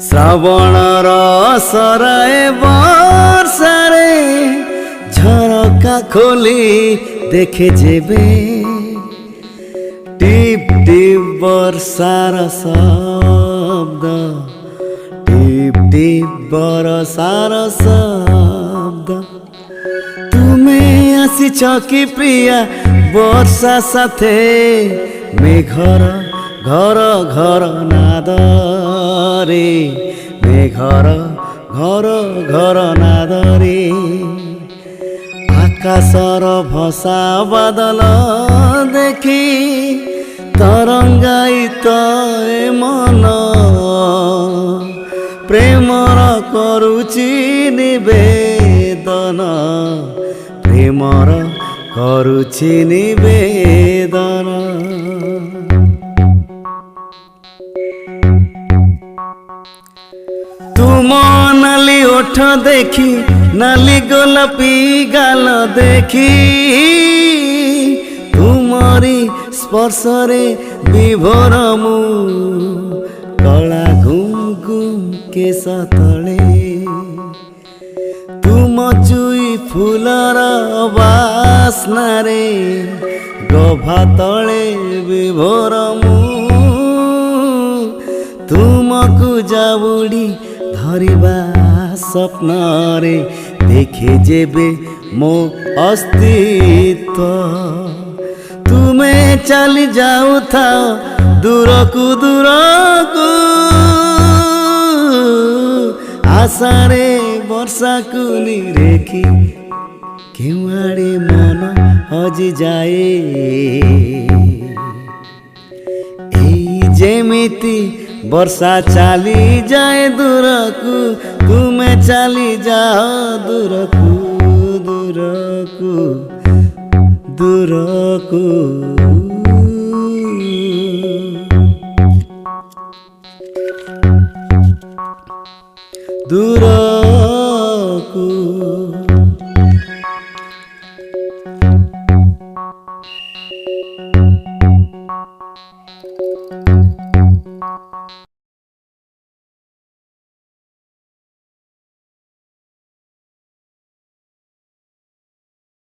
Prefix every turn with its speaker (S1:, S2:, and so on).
S1: श्रावणर सराए बर्षारे झरका खोली देखे जेबे टिप टिप बर्षार शब्द टिप टिप बर्षार शब्द तुमे आसिछ कि प्रिया वर्षा साथे मेघर घर घर नाद रे मेघर घर घर नाद रे आकाशर भसा बादल देखी तरंगायित ए मन प्रेमर करुची निवेदन प्रेमर करुची निवेदन। तुम नाली ओठ देखी नाली गोलापी गाल देखी तुमरी स्पर्शरे विभोर मु कला घुम घुम केश तले तुम चुई फूलर बास्नारे गभा तले विभोर मु तुमको जाबुड़ी धरिबा स्वप्न रे देखे जेबे मो अस्तित्व तुमे चली जाऊ था दूरकू दूरकू आशारे वर्षा को निरेखी केउआड़े मन हजि जाए जेमिति वर्षा चली जाए दूरकू तुमे चली जाओ दूरकू दूरकू दूरकू दूर